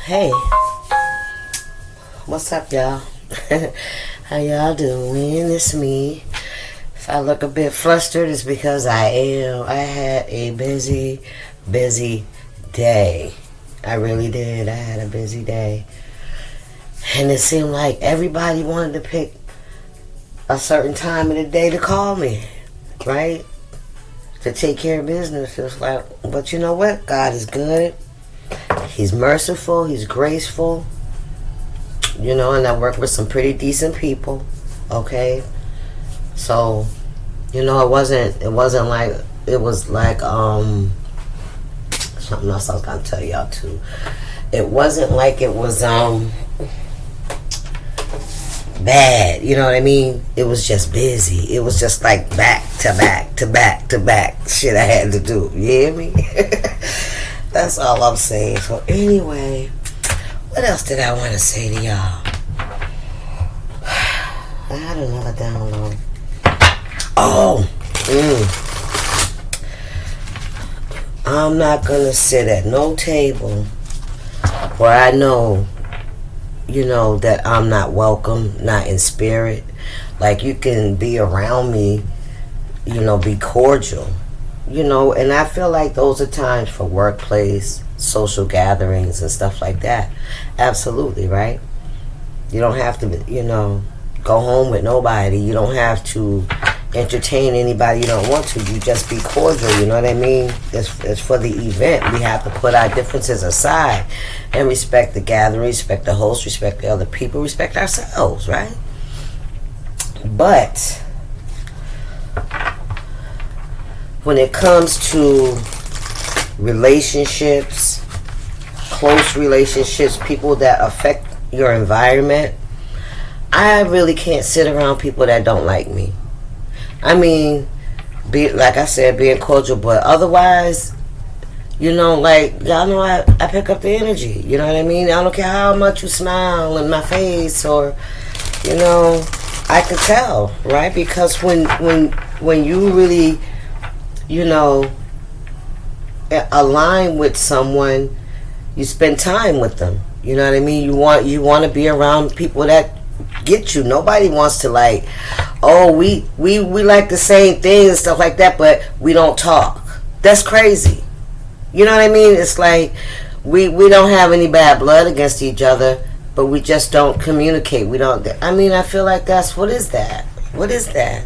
Hey, what's up, y'all? How y'all doing? It's me. If I look a bit flustered, it's because I am. I had a busy day. I really did. I had a busy day. And it seemed like everybody wanted to pick a certain time of the day to call me, right? To take care of business. It's like, but you know what? God is good. He's merciful. He's graceful. You know, and I work with some pretty decent people. Okay? So, you know, it wasn't like, it was like, something else I was going to tell y'all too. It wasn't like it was, bad, you know what I mean? It was just busy. It was just like back to back to back to back shit I had to do. You hear me? That's all I'm saying. So anyway, what else did I want to say to y'all? I had another download. I'm not gonna sit at no table where I know, you know, that I'm not welcome, not in spirit. Like, you can be around me, you know, be cordial, you know, and I feel like those are times for workplace, social gatherings and stuff like that. Absolutely, right? You don't have to, you know, go home with nobody. You don't have to entertain anybody you don't want to. You just be cordial, you know what I mean? It's for the event. We have to put our differences aside and respect the gathering, respect the host, respect the other people, respect ourselves, right? But when it comes to relationships, close relationships, people that affect your environment, I really can't sit around people that don't like me. I mean, like I said, being cordial, but otherwise, you know, like, y'all know I pick up the energy, you know what I mean? I don't care how much you smile in my face or, you know, I can tell, right? Because when you really, you know, align with someone, you spend time with them, you know what I mean? You want to be around people that get you. Nobody wants to, like, oh, we like the same things and stuff like that, but we don't talk. That's crazy. You know what I mean? It's like we don't have any bad blood against each other, but we just don't communicate. We don't. I mean, I feel like what is that? What is that?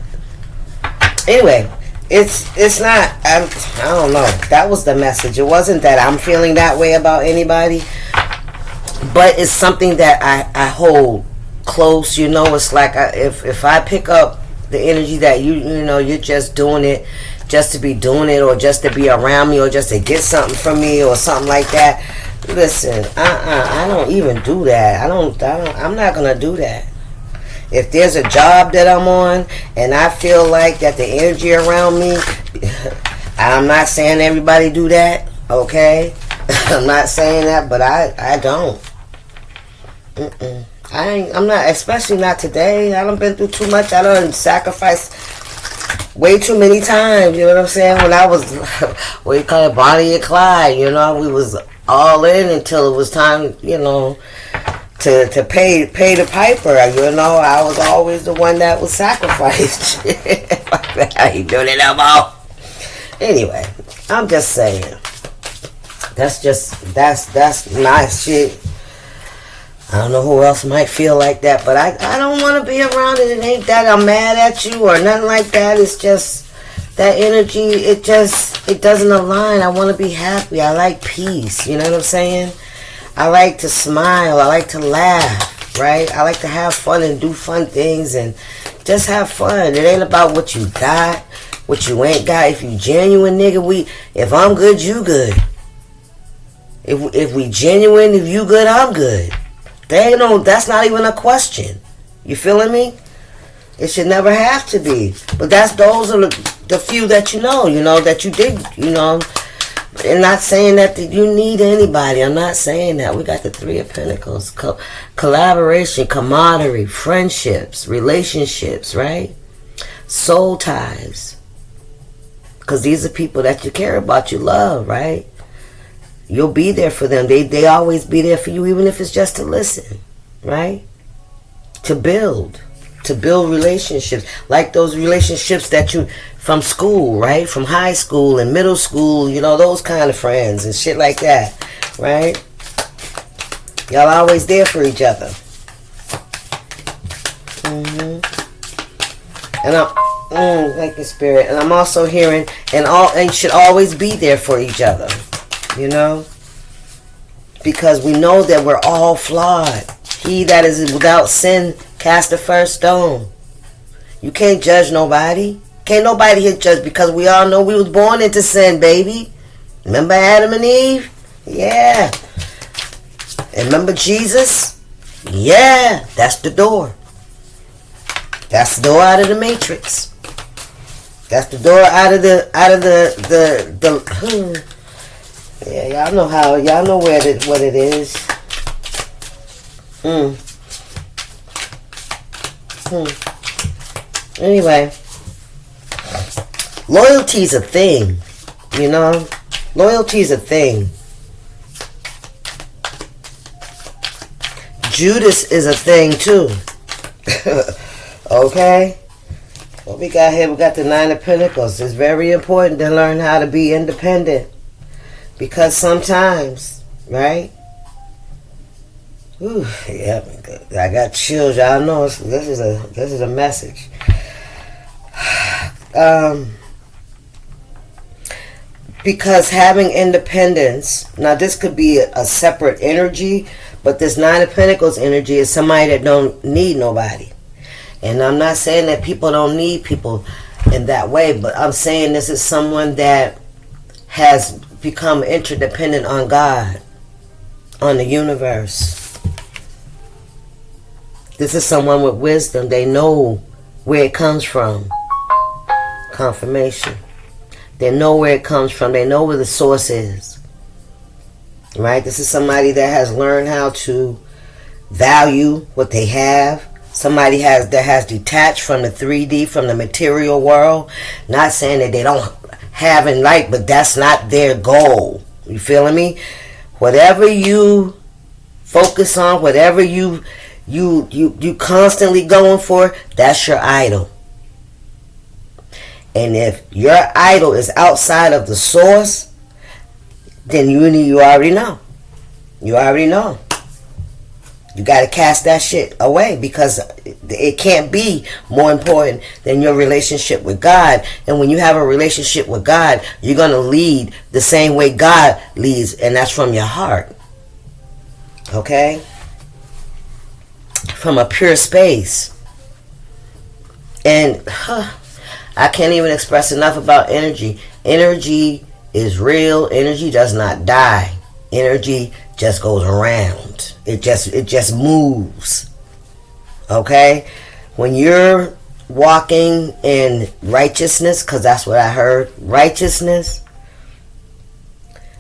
Anyway, it's not. I don't know. That was the message. It wasn't that I'm feeling that way about anybody, but it's something that I hold close. You know, it's like if I pick up the energy that you know, you're just doing it just to be doing it, or just to be around me, or just to get something from me or something like that. Listen, I don't even do that. I'm not gonna do that. If there's a job that I'm on and I feel like that the energy around me, I'm not saying everybody do that, okay? I'm not saying that, but I don't. I'm not, especially not today. I done been through too much. I done sacrificed way too many times, you know what I'm saying? When I was, what you call it, Bonnie and Clyde, you know, we was all in until it was time, you know, to pay the piper, you know. I was always the one that was sacrificed. I ain't doing it no more. Anyway, I'm just saying, that's my shit. I don't know who else might feel like that, but I don't want to be around it. It ain't that I'm mad at you or nothing like that. It's just that energy, it doesn't align. I want to be happy. I like peace. You know what I'm saying? I like to smile. I like to laugh, right? I like to have fun and do fun things and just have fun. It ain't about what you got, what you ain't got. If you genuine, nigga, if I'm good, you good. If we genuine, if you good, I'm good. That's not even a question. You feeling me? It should never have to be. But those are the few that you know, that you did, you know. And not saying that you need anybody. I'm not saying that. We got the Three of Pentacles. Collaboration, camaraderie, friendships, relationships, right? Soul ties. Because these are people that you care about, you love, right? you'll be there for them. They always be there for you, even if it's just to listen, right? To build relationships, like those relationships that you from school, right? From high school and middle school, you know, those kind of friends and shit like that, right? Y'all always there for each other. And I'm like the spirit, and I'm also hearing and should always be there for each other, you know, because we know that we're all flawed. He that is without sin cast the first stone. You can't judge nobody. Can't nobody hit judge, because we all know we was born into sin, baby. Remember Adam and Eve? Yeah. And remember Jesus? Yeah. That's the door. That's the door out of the matrix. That's the door out of the yeah, y'all know what it is. Anyway, loyalty's a thing, you know? Loyalty's a thing. Judas is a thing too. Okay? What we got here? We got the Nine of Pentacles. It's very important to learn how to be independent. Because sometimes, right? Ooh, yeah, I got chills. Y'all know this is a message. Because having independence, now this could be a separate energy, but this Nine of Pentacles energy is somebody that don't need nobody. And I'm not saying that people don't need people in that way, but I'm saying this is someone that has become interdependent on God, on the universe. This is someone with wisdom. They know where it comes from. Confirmation. They know where it comes from. They know where the source is. Right? This is somebody that has learned how to value what they have. Somebody that has detached from the 3D, from the material world. Not saying that they don't have in life, but that's not their goal. You feeling me? Whatever you focus on, whatever you constantly going for, that's your idol. And if your idol is outside of the source, then you already know. You already know. You got to cast that shit away, because it can't be more important than your relationship with God. And when you have a relationship with God, you're going to lead the same way God leads, and that's from your heart. Okay? From a pure space. And I can't even express enough about energy. Energy is real. Energy does not die. Energy just goes around. It just moves. Okay? When you're walking in righteousness, because that's what I heard, righteousness,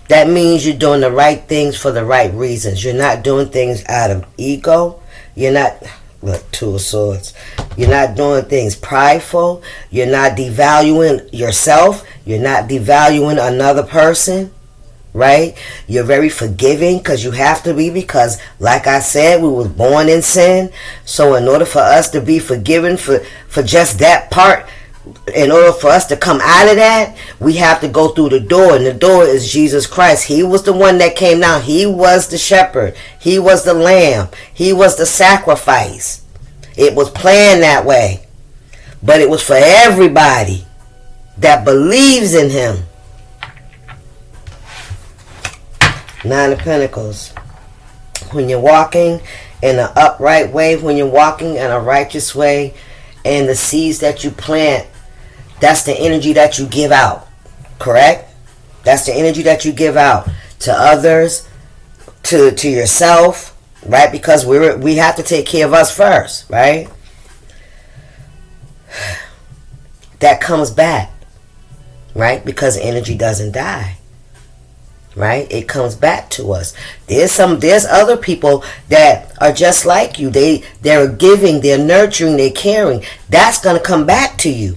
that means you're doing the right things for the right reasons. You're not doing things out of ego. You're not, look, Two of Swords. You're not doing things prideful. You're not devaluing yourself. You're not devaluing another person. Right? You're very forgiving, because you have to be, because like I said, we was born in sin. So in order for us to be forgiven for just that part, in order for us to come out of that, we have to go through the door. And the door is Jesus Christ. He was the one that came down. He was the shepherd. He was the lamb. He was the sacrifice. It was planned that way. But it was for everybody that believes in him. Nine of Pentacles. When you're walking in an upright way, when you're walking in a righteous way, and the seeds that you plant, that's the energy that you give out. Correct? That's the energy that you give out to others, to yourself, right? Because we have to take care of us first, right? That comes back, right? Because energy doesn't die. Right? It comes back to us. There's other people that are just like you. They're giving, they're nurturing, they're caring. That's going to come back to you.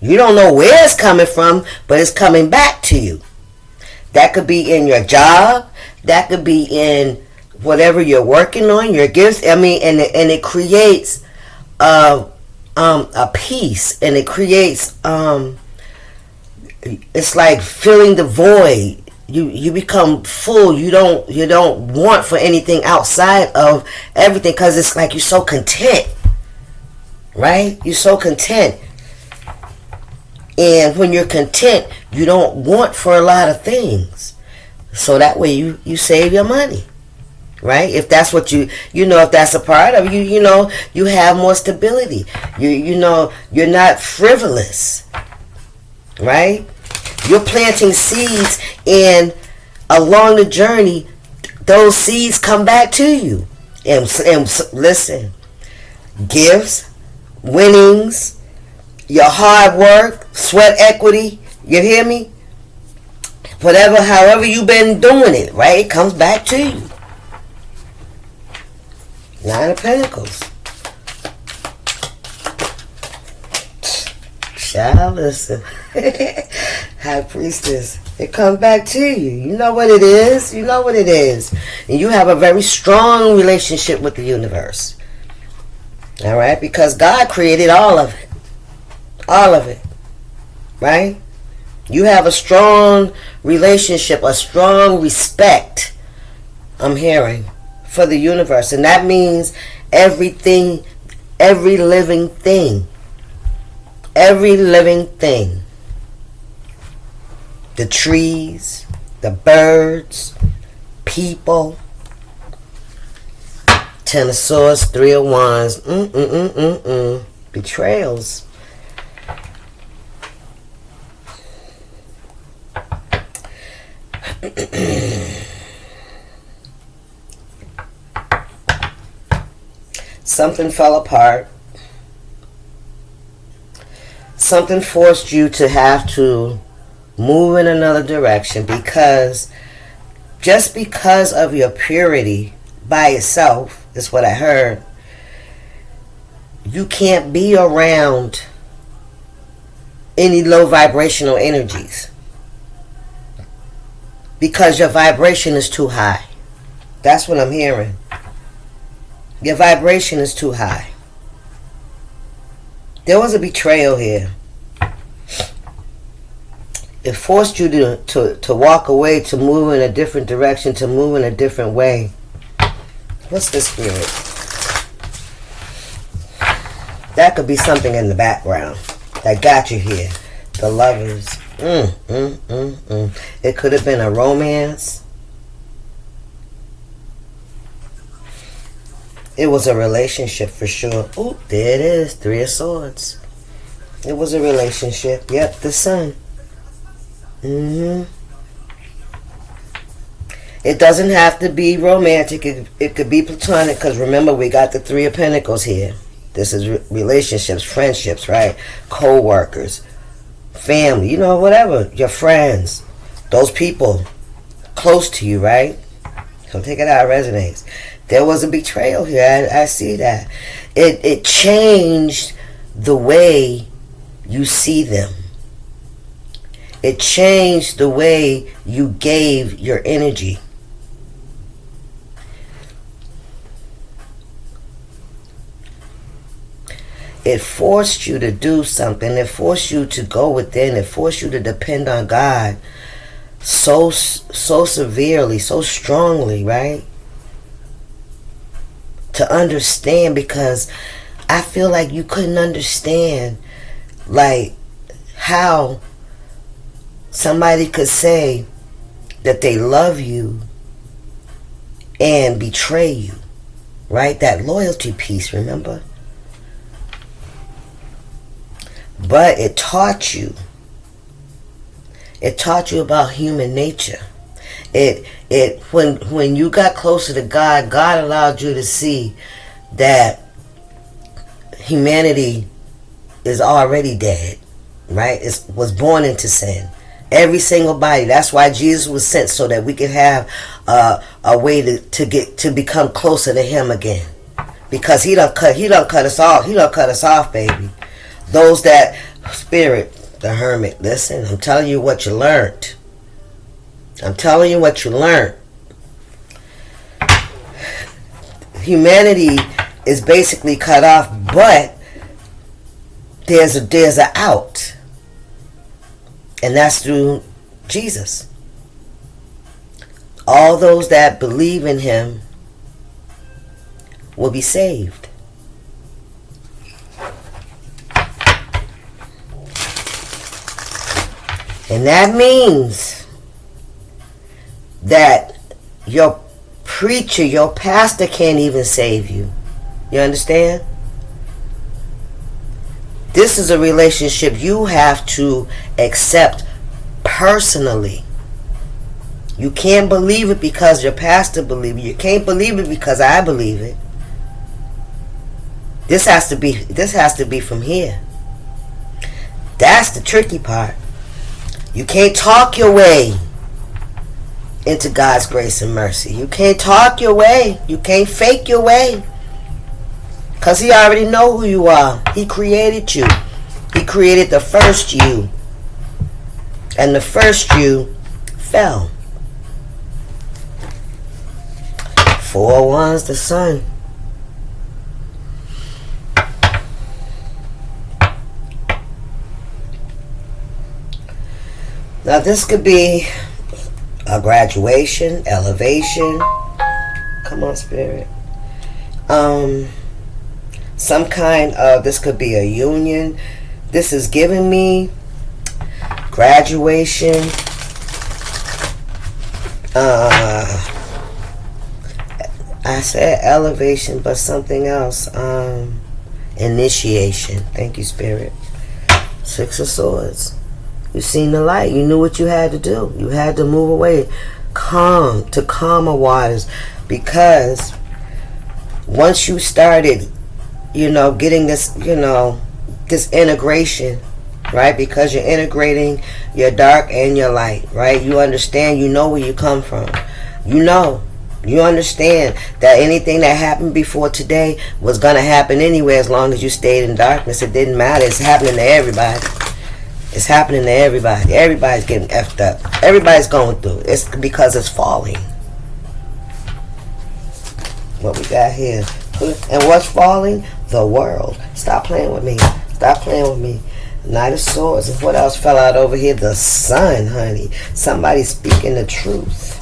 You don't know where it's coming from, but it's coming back to you. That could be in your job. That could be in whatever you're working on, your gifts. I mean, and it creates a peace, and it creates it's like filling the void. You become full. You don't want for anything outside of everything, because it's like you're so content, right? You're so content. And when you're content, you don't want for a lot of things. So that way you save your money, right? If that's what if that's a part of you, you have more stability. You're not frivolous, right? You're planting seeds, and along the journey, those seeds come back to you. And listen, gifts, winnings, your hard work, sweat equity, you hear me? However you've been doing it, right? It comes back to you. 9 of Pentacles. Child, listen. High Priestess. It comes back to you. You know what it is. You know what it is. And you have a very strong relationship with the universe. All right? Because God created all of it. All of it. Right? You have a strong relationship, a strong respect, I'm hearing, for the universe. And that means everything, every living thing. Every living thing. The trees, the birds, people. 10 of Swords, 3 of Wands. Betrayals. Something fell apart. Something forced you to have to move in another direction, because just because of your purity by itself, is what I heard, you can't be around any low vibrational energies, because your vibration is too high. That's what I'm hearing. Your vibration is too high. There was a betrayal here. It forced you to walk away, to move in a different direction, to move in a different way. What's the spirit? That could be something in the background that got you here. The Lovers. It could have been a romance. It was a relationship for sure. Oh, there it is. 3 of Swords. It was a relationship. Yep, the Sun. It doesn't have to be romantic. It could be platonic, because remember, we got the 3 of Pentacles here. This is relationships, friendships, right? Co-workers, family, whatever. Your friends. Those people close to you, right? Come take it out. It resonates. There was a betrayal here. I see that. It changed the way you see them. It changed the way you gave your energy. It forced you to do something. It forced you to go within. It forced you to depend on God so severely, so strongly, right? To understand, because I feel like you couldn't understand, like, how somebody could say that they love you and betray you, right? That loyalty piece, remember? But it taught you. It taught you about human nature. When you got closer to God, God allowed you to see that humanity is already dead, right? It was born into sin. Every single body. That's why Jesus was sent, so that we could have a way to become closer to Him again. Because He done cut us off. He done cut us off, baby. Those that spirit, the Hermit. Listen, I'm telling you what you learned. I'm telling you what you learned. humanity is basically cut off, but there's an out, and that's through Jesus. All those that believe in him will be saved. And that means that your preacher, your pastor can't even save you. You understand? This is a relationship you have to accept personally. You can't believe it because your pastor believes it. You can't believe it because I believe it. This has to be from here. That's the tricky part. You can't talk your way into God's grace and mercy. You can't talk your way. You can't fake your way. Because he already know who you are. He created you. He created the first you. And the first you fell. 4-1's the sun. Now this could be a graduation, elevation. Come on, Spirit. Some kind of, this could be a union. This is giving me graduation. I said elevation, but something else. Initiation. Thank you, Spirit. 6 of Swords. You seen the light. You knew what you had to do. You had to move away. To calmer waters. Because once you started, getting this, this integration, right? Because you're integrating your dark and your light, right? You understand. You know where you come from. You understand that anything that happened before today was going to happen anyway as long as you stayed in darkness. It didn't matter. It's happening to everybody. It's happening to everybody. Everybody's getting effed up. Everybody's going through. It's because it's falling. What we got here. And what's falling? The world. Stop playing with me. Stop playing with me. Knight of Swords. And what else fell out over here? The sun, honey. Somebody speaking the truth.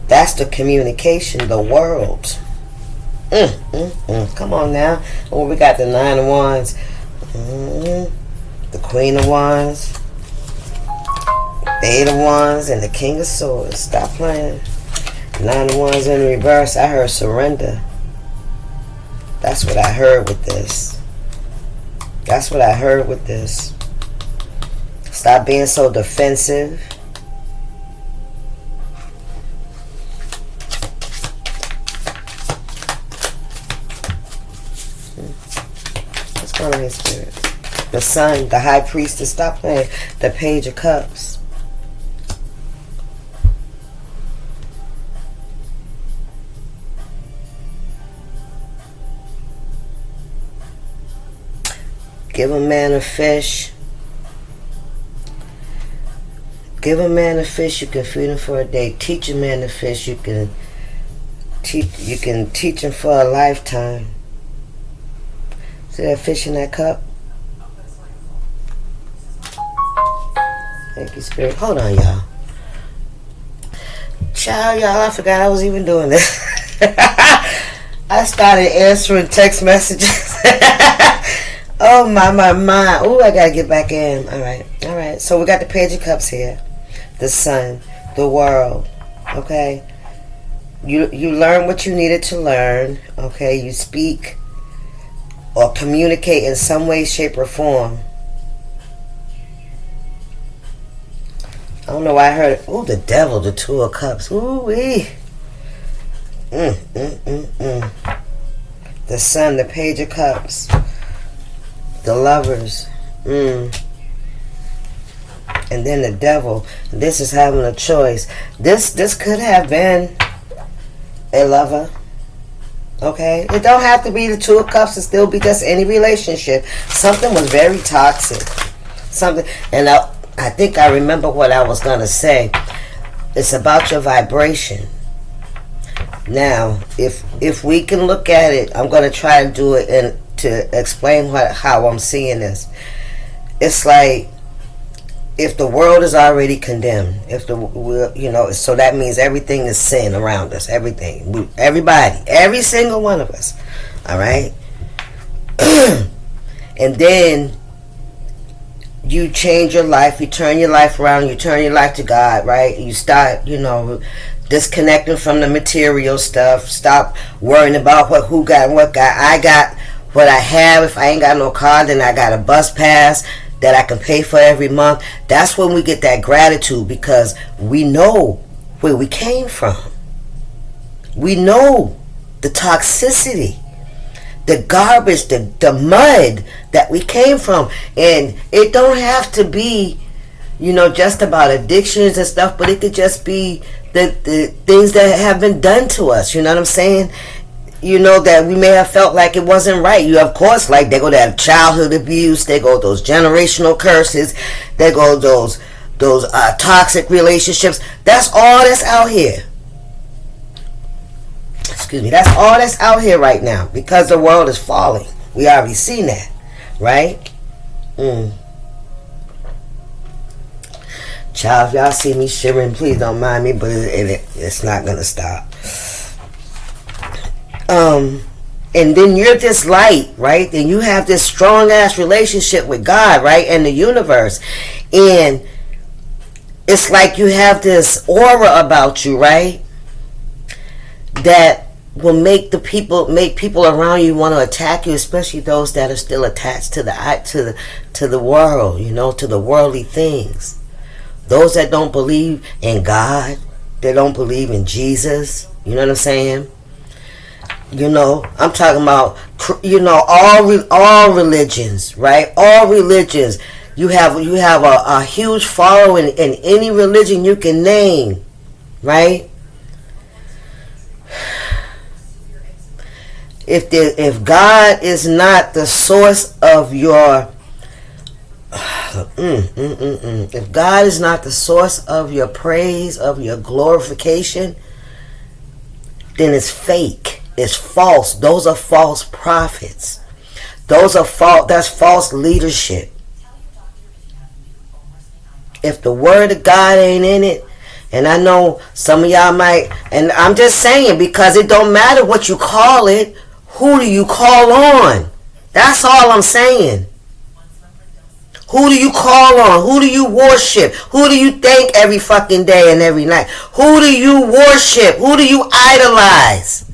That's the communication, the world. Come on now. Oh, we got the 9 of Wands. The Queen of Wands. The 8 of Wands and the King of Swords. Stop playing. 9 of Wands in reverse. I heard surrender. That's what I heard with this. That's what I heard with this. Stop being so defensive. Come on, Spirit. The Sun, the High Priestess. Stop playing. The Page of Cups. Give a man a fish. Give a man a fish. You can feed him for a day. Teach a man to fish. You can teach him for a lifetime. See that fish in that cup? Thank you, Spirit. Hold on, y'all. Child, y'all, I forgot I was even doing this. I started answering text messages. Oh, my. Oh, I gotta get back in. All right. So we got the Page of Cups here. The Sun. The world. Okay? You learn what you needed to learn. Okay? You speak or communicate in some way, shape, or form. I don't know why I heard it. Ooh, the Devil, the 2 of Cups. Ooh-wee. The Sun, the Page of Cups. The Lovers. And then the Devil. This is having a choice. This could have been a lover. Okay? It don't have to be the 2 of Cups. It still be just any relationship. Something was very toxic. And I think I remember what I was going to say. It's about your vibration. Now, if we can look at it, I'm going to try to do it and to explain how I'm seeing this. It's like, if the world is already condemned, so that means everything is sin around us. Everything, everybody, every single one of us. All right. And then you change your life, you turn your life around, you turn your life to God, right? You start, disconnecting from the material stuff. Stop worrying about who got what got. I got what I have. If I ain't got no car, then I got a bus pass that I can pay for every month. That's when we get that gratitude, because we know where we came from. We know the toxicity, the garbage, the mud that we came from. And it don't have to be, just about addictions and stuff, but it could just be the things that have been done to us. You know what I'm saying? That we may have felt like it wasn't right. Of course, like they go that childhood abuse, they go those generational curses, they go those toxic relationships. That's all that's out here. Excuse me. That's all that's out here right now, because the world is falling. We already seen that, right? Child, if y'all see me shivering, please don't mind me, but it's not gonna stop. And then you're this light, right? And you have this strong ass relationship with God, right? And the universe. And it's like you have this aura about you, right? That will make people around you want to attack you, especially those that are still attached to the world, to the worldly things. Those that don't believe in God, they don't believe in Jesus. You know what I'm saying? I'm talking about, all religions, right? All religions. You have a huge following in any religion you can name, right? If God is not the source of your if God is not the source of your praise, of your glorification, then it's fake. It's false. Those are false prophets. That's false leadership. If the word of God ain't in it, and I know some of y'all might, and I'm just saying, because it don't matter what you call it, who do you call on? That's all I'm saying. Who do you call on? Who do you worship? Who do you thank every fucking day and every night? Who do you worship? Who do you idolize?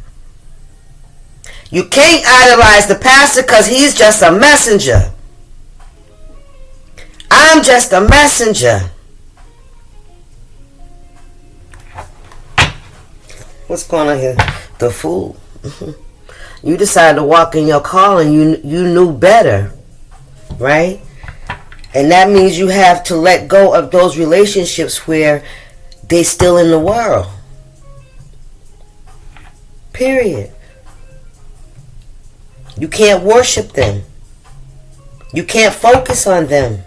You can't idolize the pastor because he's just a messenger. I'm just a messenger. What's going on here? The fool. You decided to walk in your calling. You knew better, right? And that means you have to let go of those relationships where they still in the world. Period. You can't worship them. You can't focus on them.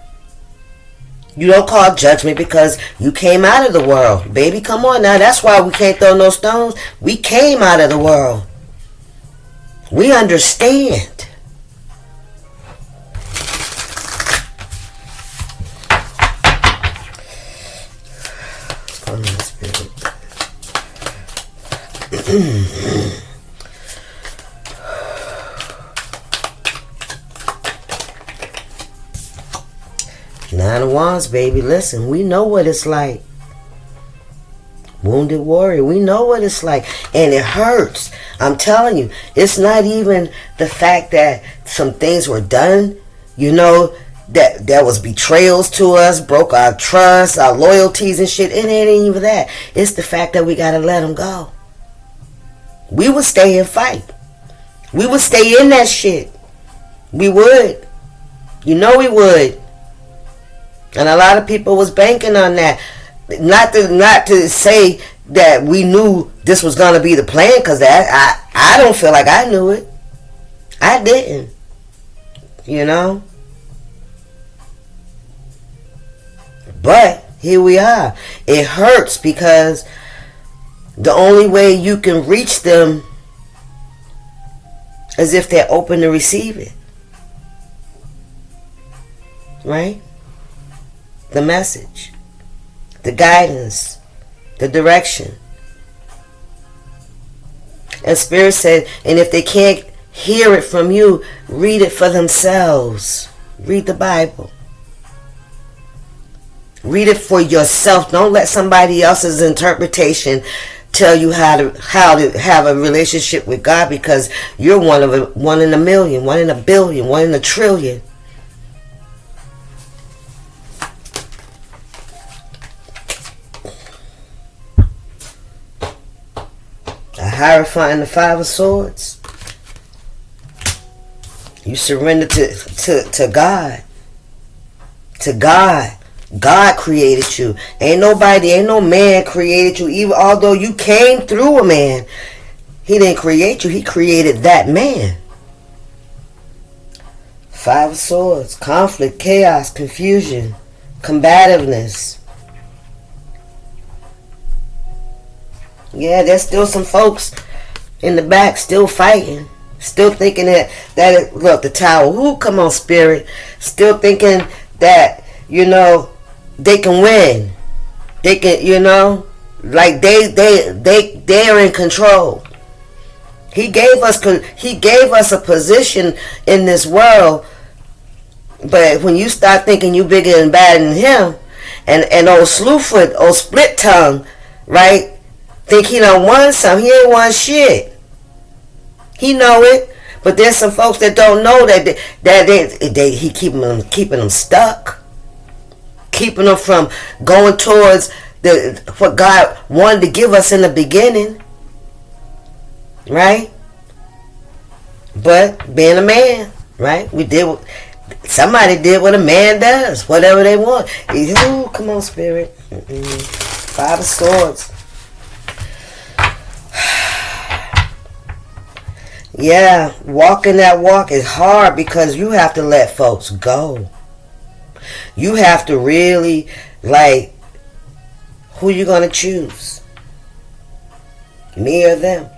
You don't call judgment because you came out of the world. Baby, come on now. That's why we can't throw no stones. We came out of the world. We understand. Nine of Wands, baby. Listen, we know what it's like. Wounded warrior, we know what it's like. And it hurts. I'm telling you, it's not even the fact that some things were done, that there was betrayals to us, broke our trust, our loyalties and shit. It ain't even that. It's the fact that we gotta let them go. We would stay and fight. We would stay in that shit. We would. We would. And a lot of people was banking on that. Not to say that we knew this was going to be the plan, because I don't feel like I knew it. I didn't. But here we are. It hurts because The only way you can reach them is if they're open to receive it. Right? The message, the guidance, the direction. And Spirit said, and if they can't hear it from you, read it for themselves. Read the Bible. Read it for yourself. Don't let somebody else's interpretation tell you how to have a relationship with God, because you're one in a million, one in a billion, one in a trillion. A Hierophant and the Five of Swords. You surrender to God. To God. God created you. Ain't no man created you. Even although you came through a man, he didn't create you. He created that man. Five of Swords. Conflict, chaos, confusion, combativeness. Yeah, there's still some folks in the back still fighting. Still thinking that look, the Tower. Ooh, come on, Spirit. Still thinking that, they can win. They can, like they're in control. He gave us a position in this world, but when you start thinking you bigger and badder than him, and old Slewfoot, old Split Tongue, right? Think he done won some. He ain't won shit. He know it, but there's some folks that don't know that he keeping them stuck, keeping them from going towards what God wanted to give us in the beginning, right? But being a man, right? Somebody did what a man does, whatever they want. Ooh, come on, Spirit. Five of Swords. Yeah, walking that walk is hard because you have to let folks go. You have to really, who you going to choose? Me or them?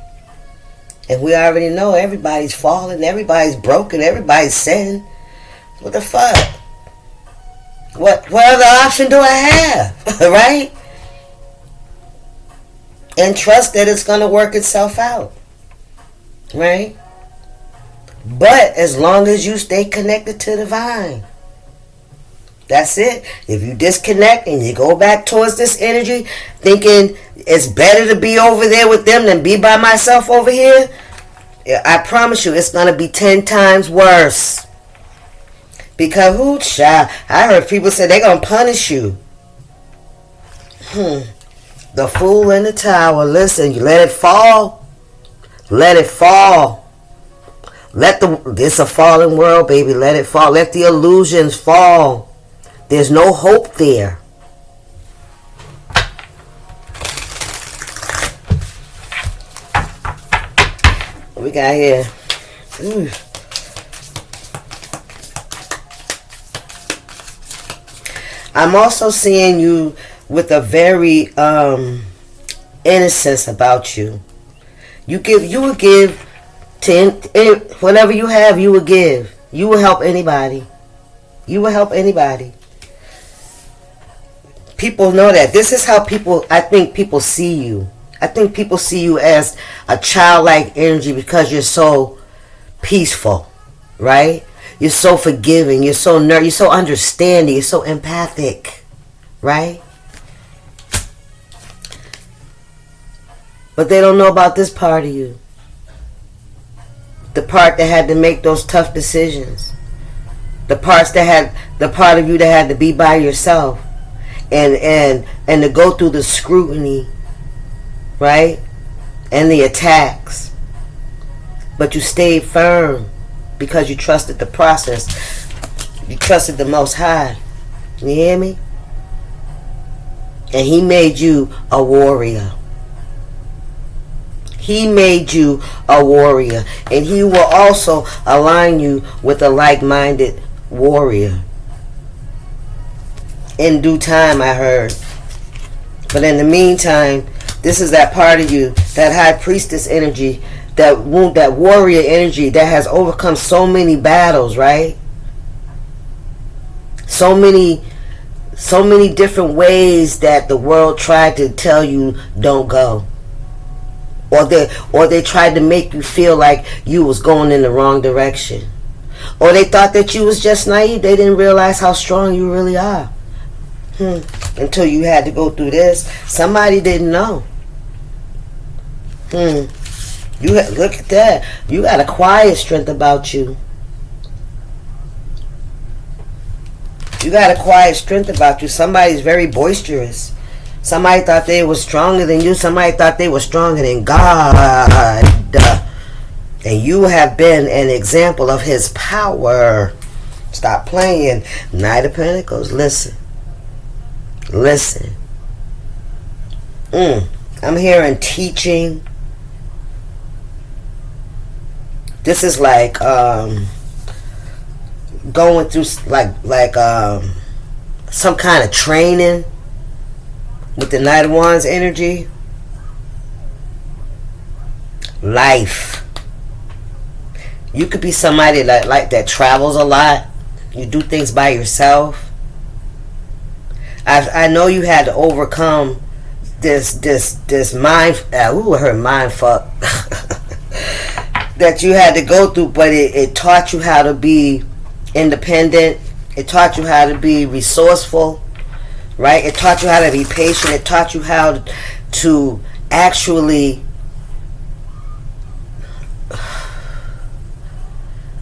And we already know everybody's falling, everybody's broken, everybody's sinning. What the fuck? What other option do I have? Right? And trust that it's going to work itself out. Right? But as long as you stay connected to the divine, that's it. If you disconnect and you go back towards this energy, thinking it's better to be over there with them than be by myself over here, I promise you it's going to be 10 times worse. Because, child, I heard people say they're going to punish you. The Fool in the Tower. Listen, you let it fall. Let it fall. It's a fallen world, baby. Let it fall. Let the illusions fall. There's no hope there. What we got here? I'm also seeing you with a very innocence about you. You will give to whatever you have. You will give. You will help anybody. You will help anybody. People know that. This is how I think people see you. I think people see you as a childlike energy because you're so peaceful, right? You're so forgiving. You're so you're so understanding. You're so empathic, right? But they don't know about this part of you. The part that had to make those tough decisions. The part of you that had to be by yourself. And to go through the scrutiny, right? And the attacks. But you stayed firm because you trusted the process. You trusted the Most High. You hear me? And He made you a warrior. He made you a warrior. And He will also align you with a like-minded warrior. In due time, I heard. But in the meantime, This is that part of you, that high priestess energy, that warrior energy that has overcome so many battles, right? So many different ways that the world tried to tell you don't go. Or they tried to make you feel like you was going in the wrong direction. Or they thought that you was just naive. They didn't realize how strong you really are. Until you had to go through this. Somebody didn't know. Look at that. You got a quiet strength about you. You got a quiet strength about you. Somebody's very boisterous. Somebody thought they were stronger than you. Somebody thought they were stronger than God. And you have been an example of His power. Stop playing. Knight of Pentacles. Listen. I'm hearing teaching. This is like going through like some kind of training with the Knight of Wands energy. Life. You could be somebody like that travels a lot. You do things by yourself. I know you had to overcome this mind. I heard mind fuck. That you had to go through, but it taught you how to be independent. It taught you how to be resourceful, right? It taught you how to be patient. It taught you how to actually,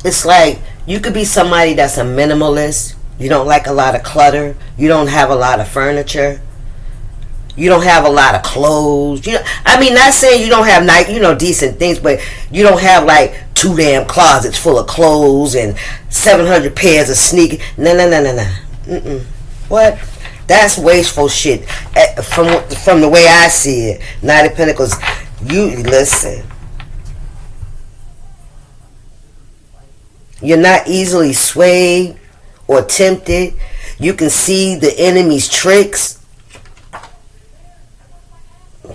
it's like you could be somebody that's a minimalist. You don't like a lot of clutter. You don't have a lot of furniture. You don't have a lot of clothes. I mean, not saying you don't have decent things, but you don't have like 2 damn closets full of clothes and 700 pairs of sneakers. No. What? That's wasteful shit. From the way I see it, Knight of Pentacles. You listen. You're not easily swayed or tempted. You can see the enemy's tricks.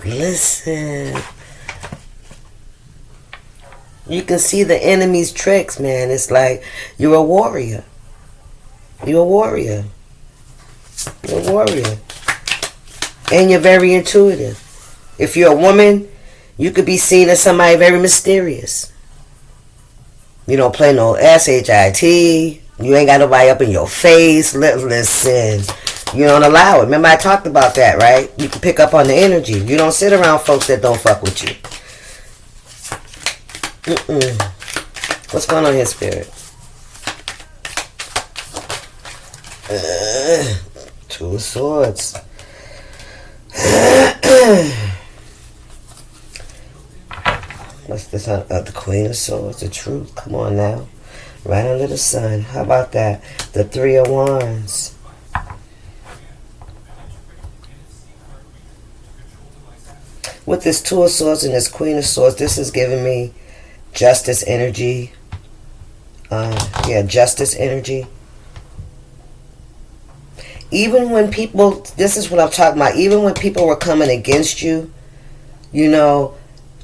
Listen. You can see the enemy's tricks, man. It's like you're a warrior. You're a warrior. You're a warrior. And you're very intuitive. If you're a woman, you could be seen as somebody very mysterious. You don't play no SHIT. You ain't got nobody up in your face. Listen. You don't allow it. Remember I talked about that, right? You can pick up on the energy. You don't sit around folks that don't fuck with you. What's going on here, Spirit? 2 of Swords. What's this? The Queen of Swords. The Truth. Come on now. Right under the sun. How about that? The 3 of Wands. With this 2 of Swords and this Queen of Swords, this is giving me justice energy. Justice energy. Even when people, this is what I'm talking about, even when people were coming against you,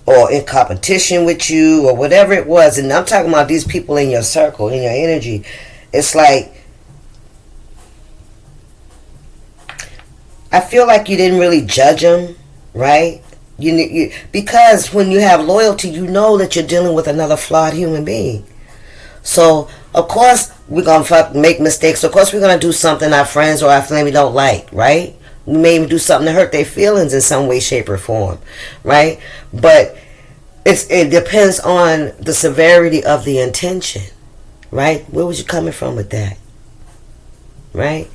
or in competition with you, or whatever it was, and I'm talking about these people in your circle, in your energy, it's like, I feel like you didn't really judge them, right? Because when you have loyalty, you know that you're dealing with another flawed human being. So, of course, we're going to make mistakes. Of course, we're going to do something our friends or our family don't like, right? We may even do something to hurt their feelings in some way, shape, or form, right? But it depends on the severity of the intention, right? Where was you coming from with that, right?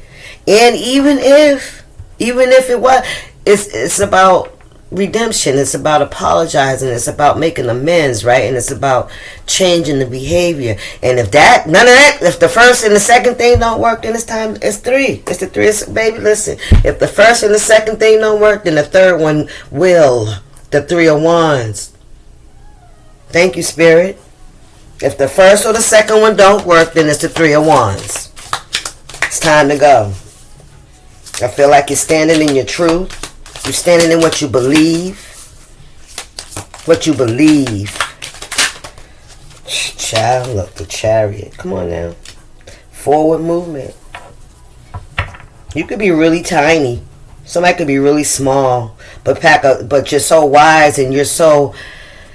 And even if it was, it's about redemption. It's about apologizing. It's about making amends, right? And it's about changing the behavior. And if the first and the second thing don't work, then it's 3. It's the 3. Baby, listen. If the first and the second thing don't work, then the third one will. The 3 of Wands. Thank you, Spirit. If the first or the second one don't work, then it's the 3 of Wands. It's time to go. I feel like you're standing in your truth. You're standing in what you believe. What you believe. Child, look, the Chariot. Come on now. Forward movement. You could be really tiny. Somebody could be really small. But you're so wise and you're so,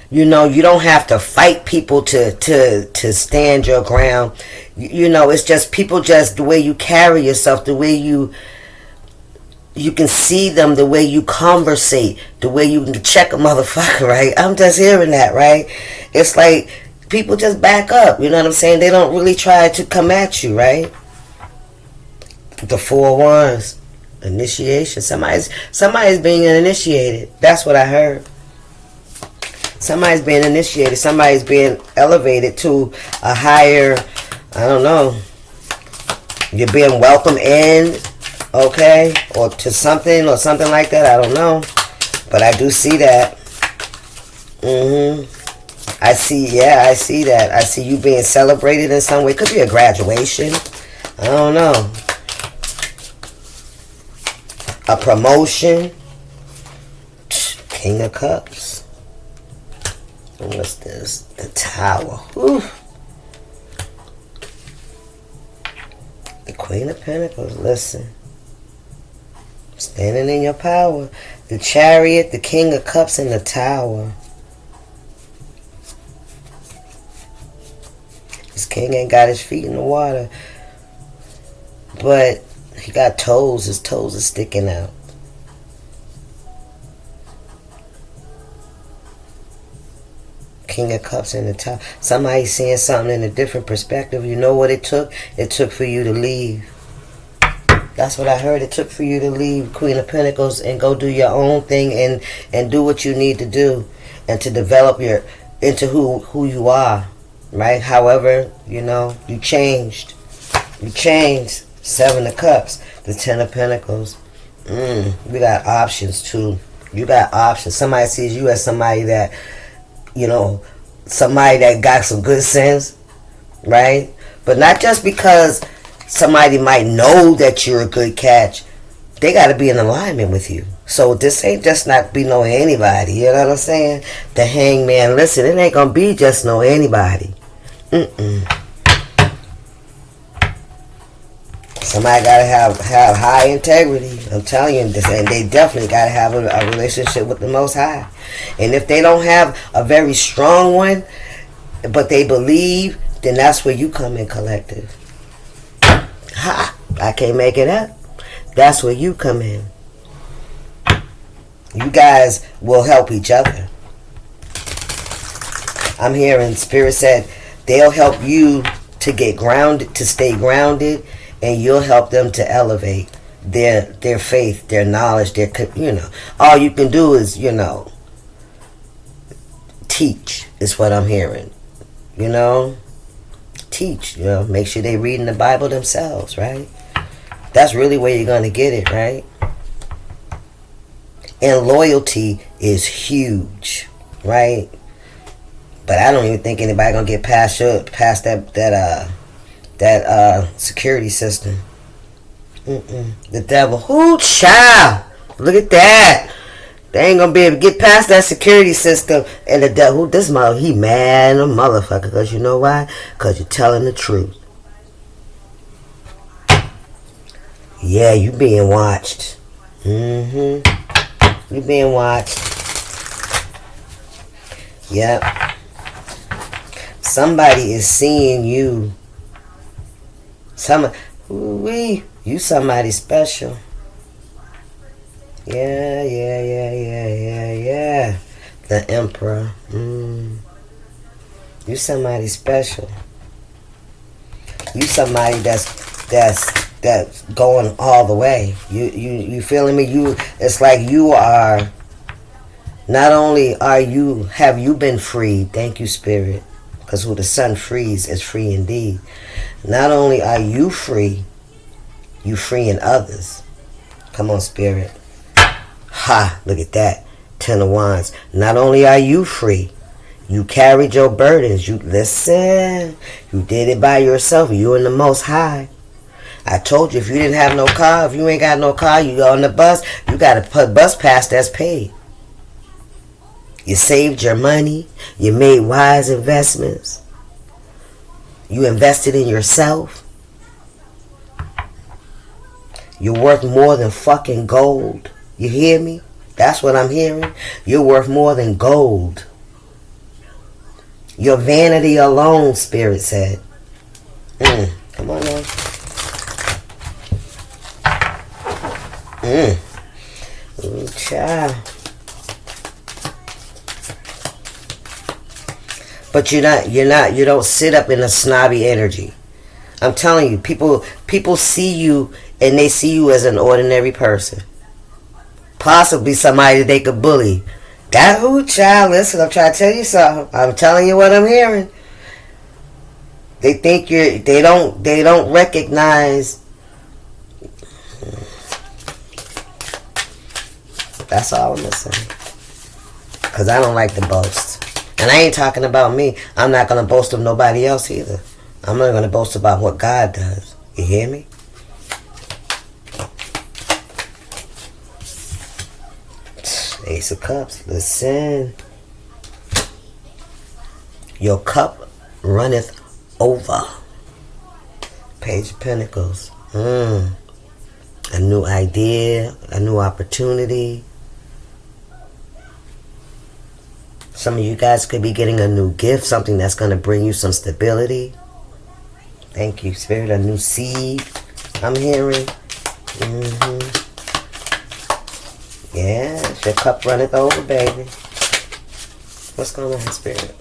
you don't have to fight people to stand your ground. It's just people, just the way you carry yourself, the way you can see them, the way you conversate, the way you can check a motherfucker, right? I'm just hearing that, right? It's like people just back up, you know what I'm saying? They don't really try to come at you, right? The 4 Wands, initiation. Somebody's being initiated. That's what I heard. Somebody's being initiated. Somebody's being elevated to a higher, I don't know. You're being welcomed in. Okay, or to something like that. I don't know, but I do see that. I see that. I see you being celebrated in some way. Could be a graduation. I don't know. A promotion. King of Cups. And what's this? The Tower. Whew. The Queen of Pentacles. Listen. Standing in your power. The Chariot, the King of Cups, and the Tower. This king ain't got his feet in the water. But he got toes. His toes are sticking out. King of Cups and the Tower. Somebody's seeing something in a different perspective. You know what it took? It took for you to leave. That's what I heard. It took for you to leave, Queen of Pentacles, and go do your own thing and do what you need to do, and to develop into who you are, right? However, you changed. You changed. 7 of Cups, the 10 of Pentacles. We got options too. You got options. Somebody sees you as somebody that, somebody that got some good sense, right? But not just because somebody might know that you're a good catch. They got to be in alignment with you. So this ain't just not be knowing anybody. You know what I'm saying? The Hangman. Listen, it ain't going to be just know anybody. Somebody got to have high integrity. I'm telling you this. And they definitely got to have a relationship with the Most High. And if they don't have a very strong one, but they believe, then that's where you come in, collective. Ha! I can't make it up. That's where you come in. You guys will help each other. I'm hearing Spirit said they'll help you to get grounded, to stay grounded, and you'll help them to elevate their faith, their knowledge, all you can do is, teach is what I'm hearing. Teach, make sure they reading the Bible themselves, right? That's really where you're going to get it, right? And loyalty is huge, right? But I don't even think anybody going to get past that security system. The devil. Who, child? Look at that. They ain't gonna be able to get past that security system. And the devil, he mad a motherfucker. Because you know why? Because you're telling the truth. Yeah, you being watched. You being watched. Yep. Somebody is seeing you. You somebody special. Yeah. The Emperor. You somebody special. You somebody that's going all the way. You feeling me? It's like you are. Not only have you been freed. Thank you, Spirit. Because who the Son frees is free indeed. Not only are you free, you freeing others. Come on, Spirit. Ha! Look at that. 10 of Wands. Not only are you free, you carried your burdens. You listen. You did it by yourself. You and the Most High. I told you, if you didn't have no car, if you ain't got no car, you go on the bus, you got to put bus pass that's paid. You saved your money. You made wise investments. You invested in yourself. You're worth more than fucking gold. You hear me? That's what I'm hearing. You're worth more than gold. Your vanity alone, Spirit said. Come on now. Ooh, child. But you don't sit up in a snobby energy. I'm telling you, people see you and they see you as an ordinary person. Possibly somebody that they could bully. That child, listen, I'm trying to tell you something. I'm telling you what I'm hearing. They think they don't recognize. That's all I'm gonna say. Cause I don't like to boast. And I ain't talking about me. I'm not going to boast of nobody else either. I'm not going to boast about what God does. You hear me? Ace of Cups. Listen. Your cup runneth over. Page of Pentacles. A new idea. A new opportunity. Some of you guys could be getting a new gift, something that's going to bring you some stability. Thank you, Spirit. A new seed, I'm hearing. Yeah, your cup runneth over, baby. What's going on, Spirit?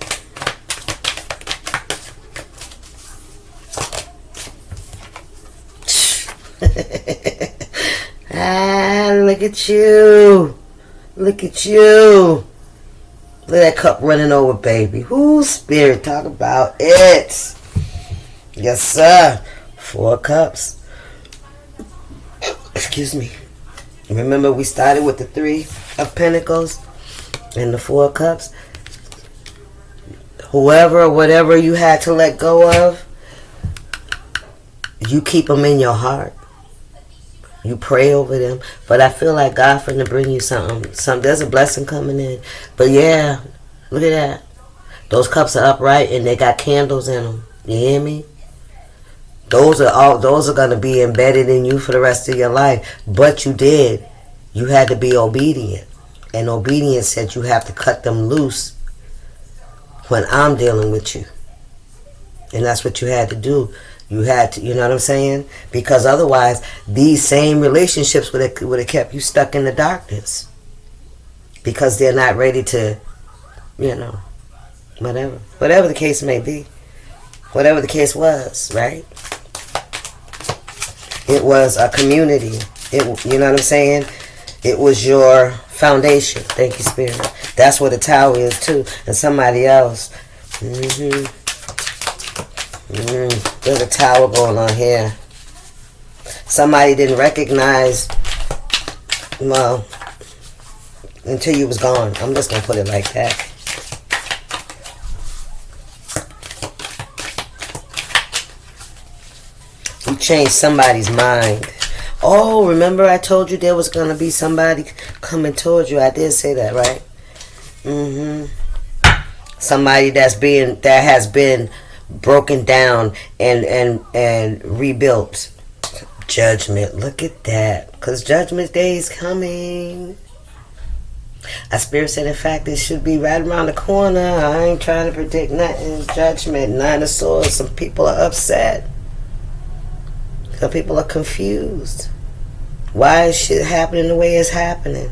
Look at you. Look at you. Look at that cup running over, baby. Whoo, Spirit, talk about it. Yes, sir. 4 cups. Excuse me. Remember, we started with the 3 of Pentacles and the 4 cups. Whoever or whatever you had to let go of, you keep them in your heart. You pray over them. But I feel like God finna bring you something. There's a blessing coming in. But yeah, look at that. Those cups are upright and they got candles in them. You hear me? Those are gonna be embedded in you for the rest of your life. But you did. You had to be obedient. And obedience said you have to cut them loose when I'm dealing with you. And that's what you had to do. You had to, you know what I'm saying? Because otherwise, these same relationships would have kept you stuck in the darkness. Because they're not ready to, whatever. Whatever the case may be. Whatever the case was, right? It was a community. You know what I'm saying? It was your foundation. Thank you, Spirit. That's what a tower is, too. And somebody else. There's a tower going on here. Somebody didn't recognize, well, until you was gone. I'm just going to put it like that. You changed somebody's mind. Oh, remember I told you there was going to be somebody coming towards you. I did say that, right? Somebody that has been broken down and rebuilt. Judgment. Look at that. Because Judgment Day is coming. A Spirit said, in fact, it should be right around the corner. I ain't trying to predict nothing. Judgment. 9 of Swords. Some people are upset. Some people are confused. Why is shit happening the way it's happening?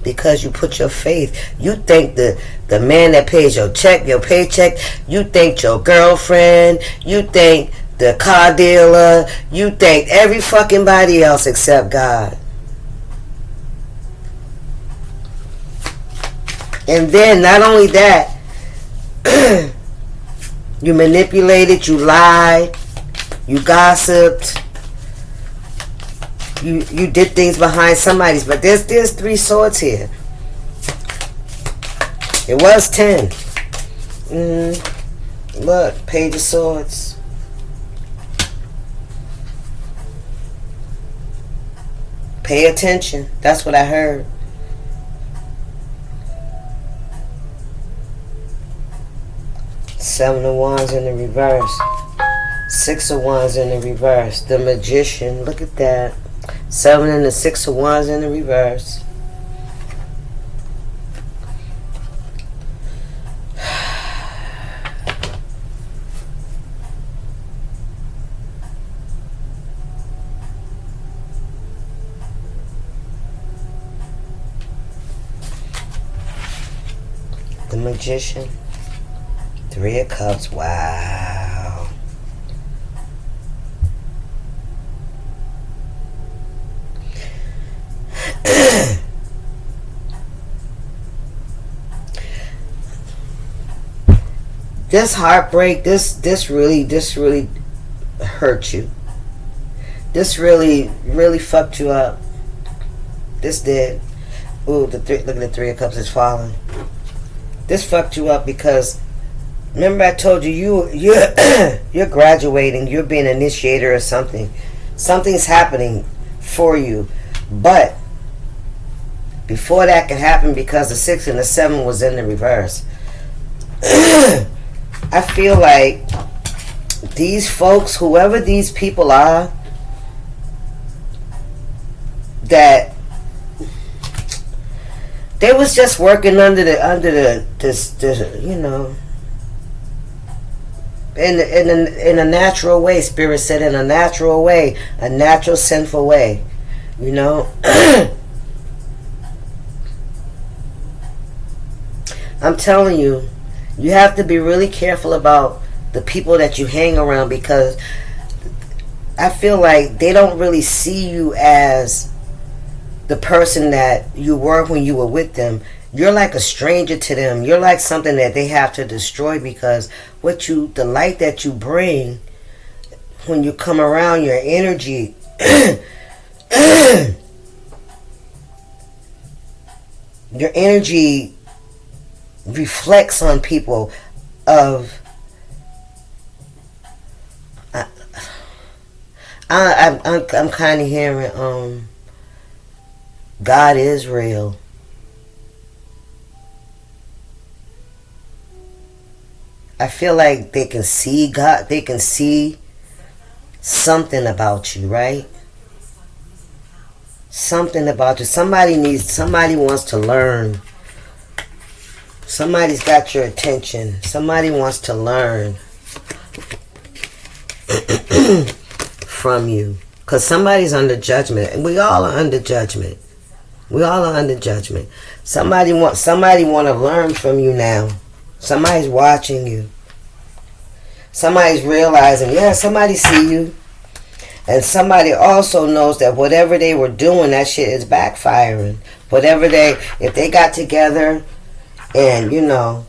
Because you put your faith. You think the man that pays your check, your paycheck, you think your girlfriend, you think the car dealer, you think every fucking body else except God. And then not only that, you manipulated, you lied, you gossiped, you did things behind somebody's. But there's 3 swords here. It was 10. Look, Page of Swords. Pay attention. That's what I heard. Seven of Wands in the reverse. Six of Wands in the reverse. The Magician. Look at that. Seven and the Six of Wands in the reverse. The Magician. Three of Cups. Wow. This heartbreak, this really hurt you. This really fucked you up. This did. Ooh, look at the Three of Cups is falling. This fucked you up because remember I told you you're graduating, you're being an initiator of something. Something's happening for you. But before that could happen, because the 6 and the 7 was in the reverse, I feel like these folks, whoever these people are, that they was just working under the you know, in a natural way. Spirit said in a natural way, a natural sinful way, you know. I'm telling you, you have to be really careful about the people that you hang around, because I feel like they don't really see you as the person that you were when you were with them. You're like a stranger to them. You're like something that they have to destroy, because the light that you bring when you come around, your energy your energy reflects on people of I'm kind of hearing God is real. I feel like they can see God. They can see something about you, right? Something about you. Somebody wants to learn. Somebody's got your attention. Somebody wants to learn from you. Because somebody's under judgment. And we all are under judgment. We all are under judgment. Somebody want to learn from you now. Somebody's watching you. Somebody's realizing, yeah, somebody see you. And somebody also knows that whatever they were doing, that shit is backfiring. If they got together and, you know,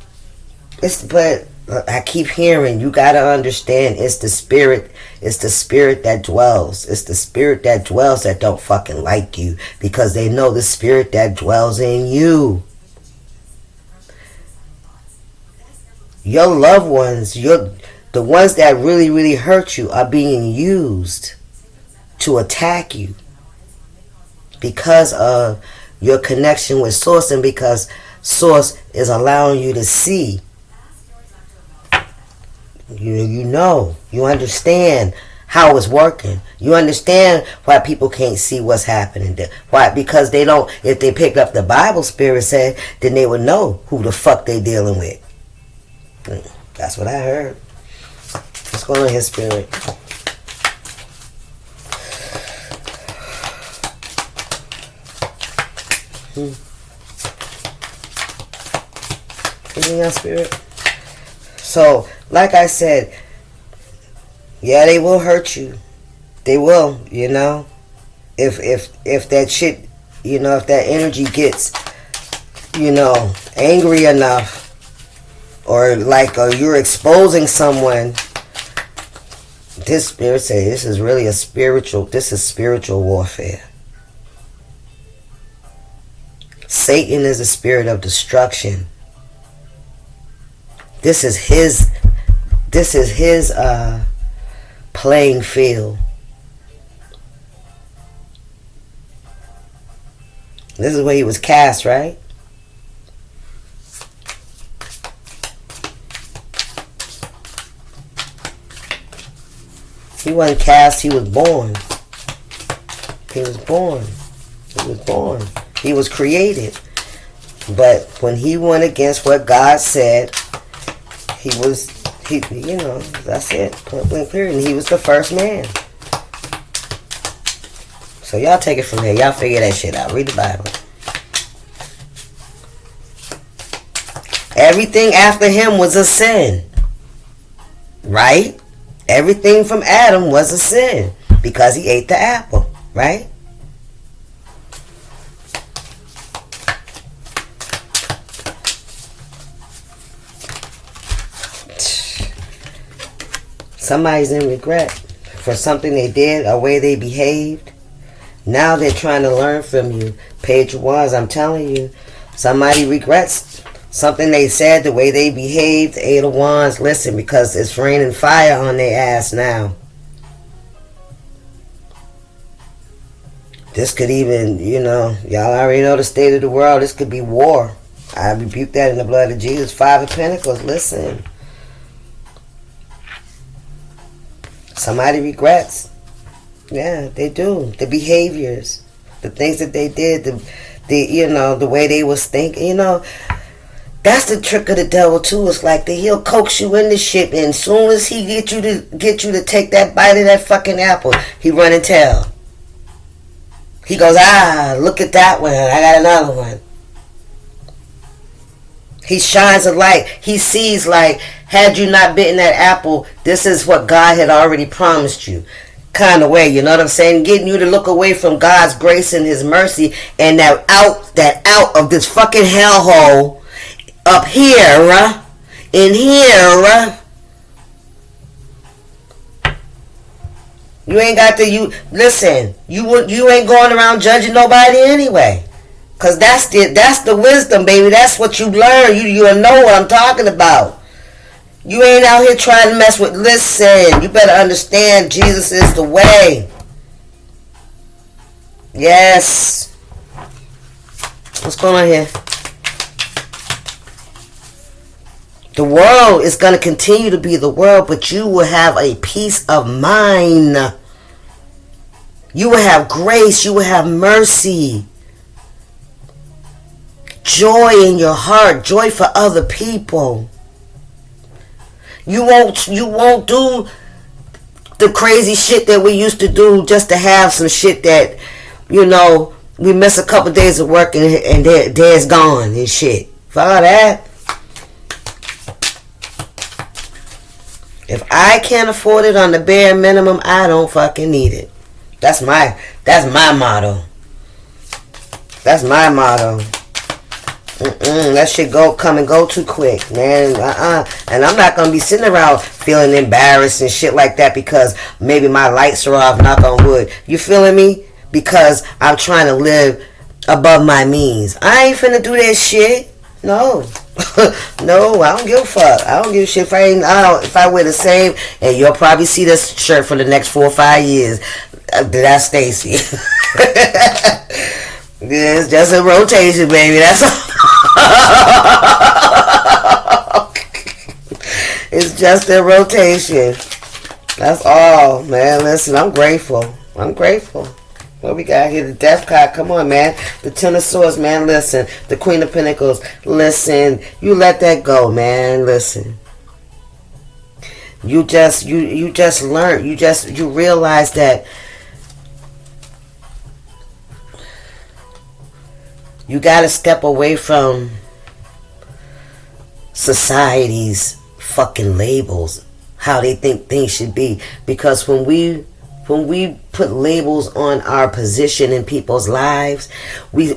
but I keep hearing, you got to understand, it's the spirit that dwells. It's the spirit that dwells that don't fucking like you, because they know the spirit that dwells in you. Your loved ones, the ones that really, really hurt you, are being used to attack you because of your connection with Source, and because Source is allowing you to see. You understand how it's working. You understand why people can't see what's happening. Why? Because they don't. If they picked up the Bible, Spirit said, then they would know who the fuck they dealing with. That's what I heard. What's going on here, Spirit? Anything else, Spirit? So, like I said, yeah, they will hurt you. They will, you know. If that shit, you know, if that energy gets, you know, angry enough, or you're exposing someone, this Spirit says this is really spiritual warfare. Satan is a spirit of destruction. This is his playing field. This is where he was cast, right? He wasn't cast, he was born. He was born. He was born. He was created. But when he went against what God said, that's it. Point blank period. And he was the first man. So y'all take it from here. Y'all figure that shit out. Read the Bible. Everything after him was a sin. Right? Everything from Adam was a sin. Because he ate the apple. Right? Somebody's in regret for something they did, a way they behaved. Now they're trying to learn from you. Page Wands, I'm telling you. Somebody regrets something they said, the way they behaved. Eight of Wands, listen, because it's raining fire on their ass now. This could even, y'all already know the state of the world. This could be war. I rebuke that in the blood of Jesus. Five of Pentacles, listen. Somebody regrets. Yeah, they do. The behaviors, the things that they did, the way they was thinking. That's the trick of the devil too. It's like he'll coax you into shit, and as soon as he get you to take that bite of that fucking apple, he run and tell. He goes, look at that one. I got another one. He shines a light. He sees like, had you not bitten that apple, this is what God had already promised you. Kind of way, you know what I'm saying? Getting you to look away from God's grace and his mercy, and that out of this fucking hellhole up here, in here. You ain't got to, listen, you ain't going around judging nobody anyway. Because that's the wisdom, baby. That's what you learn. You'll know what I'm talking about. You ain't out here trying to mess with, listen, you better understand Jesus is the way. Yes. What's going on here? The world is going to continue to be the world, but you will have a peace of mind. You will have grace. You will have mercy. Joy in your heart. Joy for other people. You won't do the crazy shit that we used to do just to have some shit that, we miss a couple days of work and there's gone and shit. For all that. If I can't afford it on the bare minimum, I don't fucking need it. That's my motto. That's my motto. That shit come and go too quick, man. And I'm not gonna be sitting around feeling embarrassed and shit like that because maybe my lights are off, knock on wood. You feeling me? Because I'm trying to live above my means. I ain't finna do that shit. No. No, I don't give a fuck. I don't give a shit if I wear the same, and you'll probably see this shirt for the next 4 or 5 years. That's Stacy. It's just a rotation, baby. That's all. It's just a rotation. That's all, man. Listen, I'm grateful. What we got here? The Death card. Come on, man. The Ten of Swords, man. Listen. The Queen of Pentacles. Listen. You let that go, man. Listen. You just learn. You realize that you got to step away from society's fucking labels, how they think things should be. Because when we put labels on our position in people's lives, we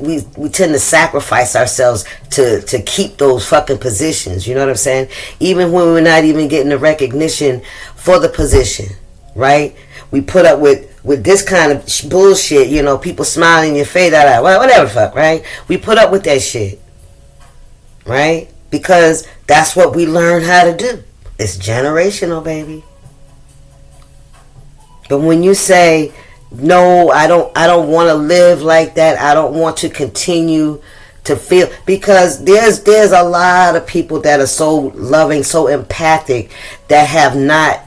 tend to sacrifice ourselves to keep those fucking positions. You know what I'm saying? Even when we're not even getting the recognition for the position, right? We put up with this kind of bullshit, people smiling in your face, whatever the fuck, right? We put up with that shit, right? Because that's what we learn how to do. It's generational, baby. But when you say, no, I don't want to live like that. I don't want to continue to feel, because there's a lot of people that are so loving, so empathic, that have not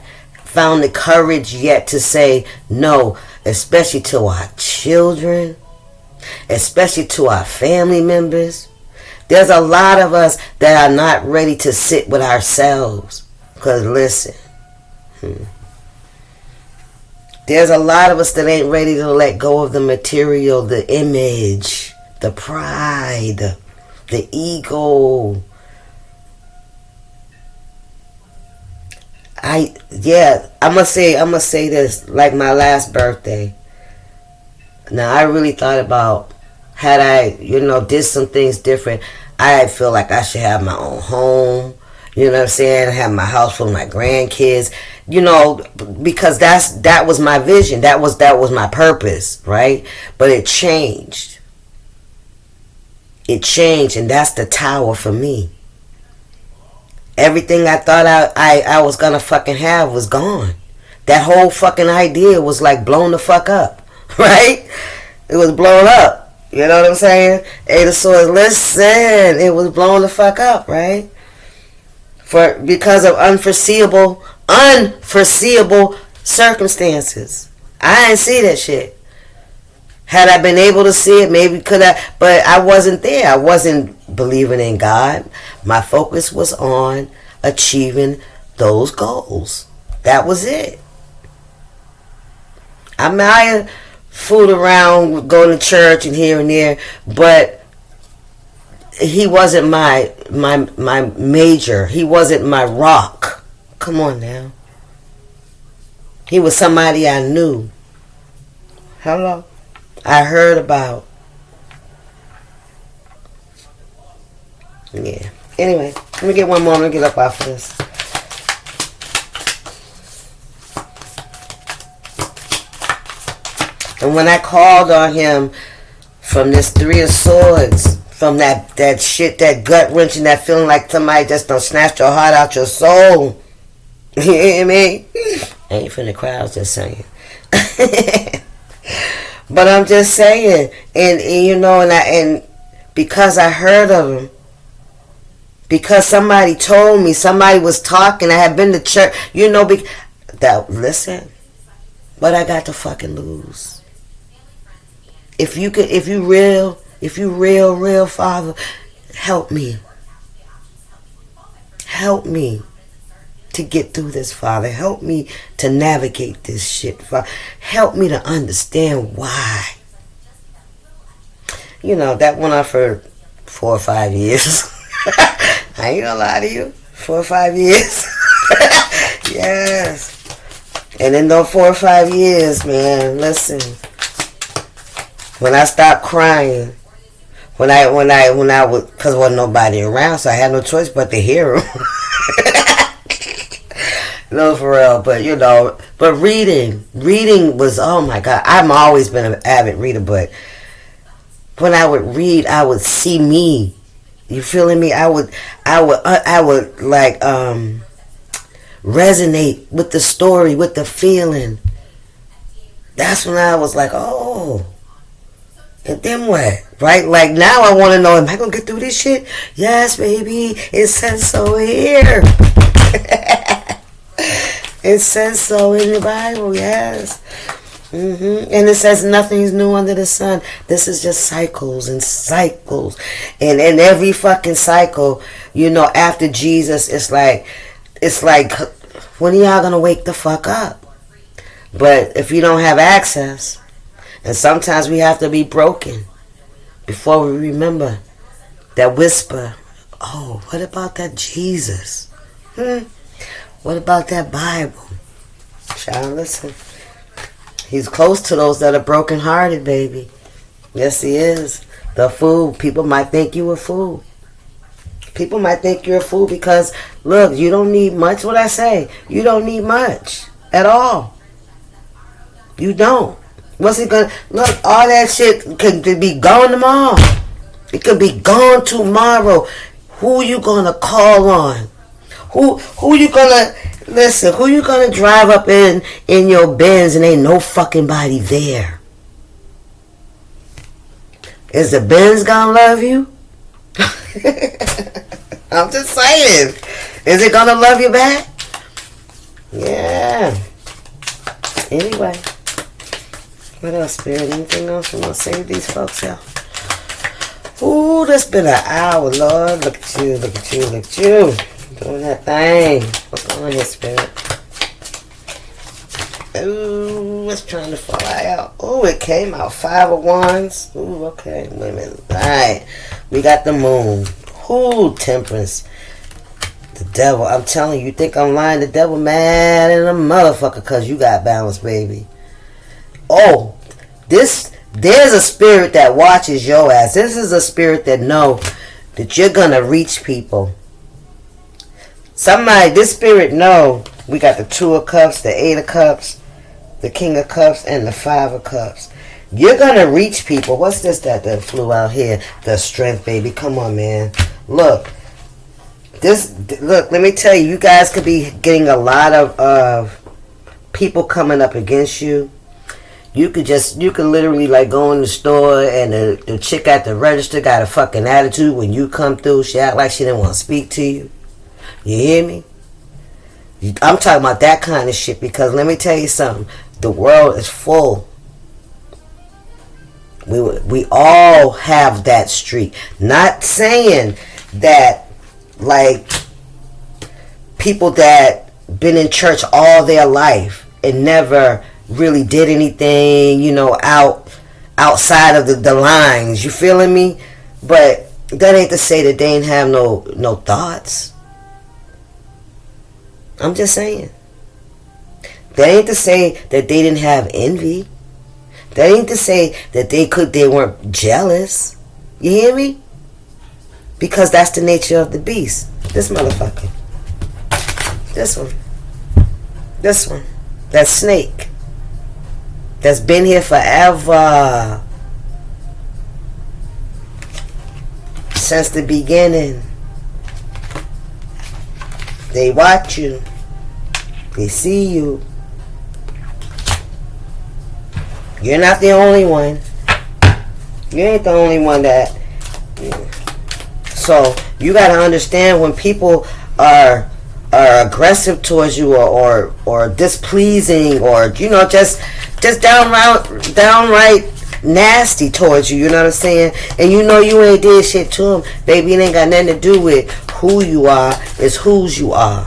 found the courage yet to say no, especially to our children, especially to our family members. There's a lot of us that are not ready to sit with ourselves. Because listen, there's a lot of us that ain't ready to let go of the material, the image, the pride, the ego. I'm gonna say this, like my last birthday. Now, I really thought about, had I, did some things different, I feel like I should have my own home. You know what I'm saying? Have my house full of my grandkids. Because that was my vision. That was my purpose, right? But it changed. It changed, and that's the tower for me. Everything I thought I was gonna fucking have was gone. That whole fucking idea was like blown the fuck up. Right? It was blown up. You know what I'm saying? Ada Swords, listen, it was blown the fuck up, right? Because of unforeseeable circumstances. I didn't see that shit. Had I been able to see it, maybe could I, but I wasn't there. I wasn't believing in God. My focus was on achieving those goals. That was it. I might have fooled around, going to church and here and there, but he wasn't my major. He wasn't my rock. Come on now. He was somebody I knew. Hello? I heard about. Yeah. Anyway, let me get one more. Let me get up off of this. And when I called on him from this Three of Swords, from that shit, that gut wrenching, that feeling like somebody just done snatched your heart out your soul. You hear me? I ain't finna cry, I was just saying. But I'm just saying, and because I heard of him, because somebody told me, somebody was talking, I had been to church, listen, what I got to fucking lose? If you real, Father, help me. Help me to get through this, Father. Help me to navigate this shit, Father. Help me to understand why. That went on for 4 or 5 years. I ain't gonna lie to you. 4 or 5 years. Yes. And in those 4 or 5 years, man, listen. When I stopped crying, when I would, because there wasn't nobody around, so I had no choice but to hear him. No, for real, but reading was, oh my God, I've always been an avid reader, but when I would read, I would see me. You feeling me? I would like resonate with the story, with the feeling. That's when I was like, oh. And then what? Right? Like now I want to know, am I going to get through this shit? Yes, baby. It says so here. It says so in the Bible, yes. And it says nothing's new under the sun. This is just cycles and cycles. And in every fucking cycle, after Jesus, it's like, when are y'all going to wake the fuck up? But if you don't have access, and sometimes we have to be broken before we remember that whisper, oh, what about that Jesus? What about that Bible? Child, listen. He's close to those that are brokenhearted, baby. Yes, he is. The fool. People might think you a fool. People might think you're a fool because, look, you don't need much. What I say? You don't need much at all. You don't. What's it gonna... Look, all that shit could be gone tomorrow. It could be gone tomorrow. Who you gonna call on? Who you gonna listen? Who you gonna drive up in your Benz and ain't no fucking body there? Is the Benz gonna love you? I'm just saying. Is it gonna love you back? Yeah. Anyway. What else, Spirit? Anything else you want to say to these folks out? Ooh, that's been an hour, Lord. Look at you, look at you, look at you. Doing that thing. What's going on here, Spirit? Ooh, it's trying to fly out. Ooh, it came out. 5 of Wands. Ooh, okay. Wait a minute. Alright. We got the moon. Ooh, Temperance. The devil. I'm telling you, you think I'm lying? The devil mad in a motherfucker because you got balance, baby. Oh, there's a spirit that watches your ass. This is a spirit that know that you're gonna reach people. This spirit know. We got the 2 of Cups, the 8 of Cups, the King of Cups, and the 5 of Cups. You're gonna reach people. What's this that flew out here? The Strength, baby. Come on, man. Look, let me tell you. You guys could be getting a lot of people coming up against you. You could literally like go in the store and the chick at the register got a fucking attitude when you come through. She act like she didn't want to speak to you. You hear me? I'm talking about that kind of shit because let me tell you something. The world is full. We all have that streak. Not saying that like people that been in church all their life and never really did anything, outside of the lines. You feeling me? But that ain't to say that they ain't have no thoughts. I'm just saying. That ain't to say that they didn't have envy. That ain't to say that they weren't jealous. You hear me? Because that's the nature of the beast. This motherfucker. This one. This one. That snake. That's been here forever. Since the beginning. They watch you. They see you. You're not the only one. You ain't the only one that. So you gotta understand when people are aggressive towards you or displeasing or just downright nasty towards you. You know what I'm saying? And you ain't did shit to them, baby. It ain't got nothing to do with who you are. It's whose you are,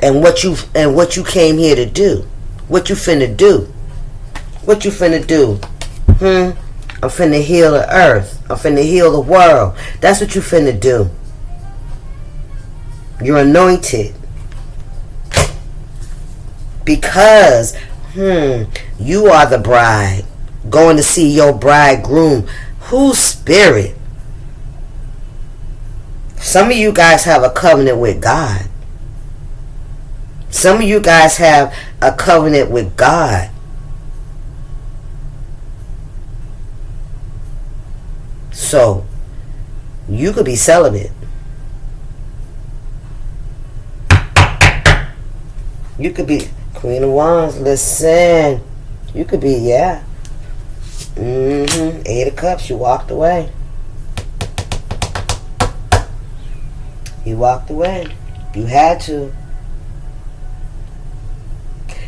and what you came here to do. What you finna do? What you finna do? I'm finna heal the earth. I'm finna heal the world. That's what you finna do. You're anointed. Because, you are the bride. Going to see your bridegroom. Whose spirit? Some of you guys have a covenant with God. Some of you guys have a covenant with God. So, you could be celibate. You could be Queen of Wands. Listen. You could be, yeah. 8 of Cups. You walked away. You walked away. You had to.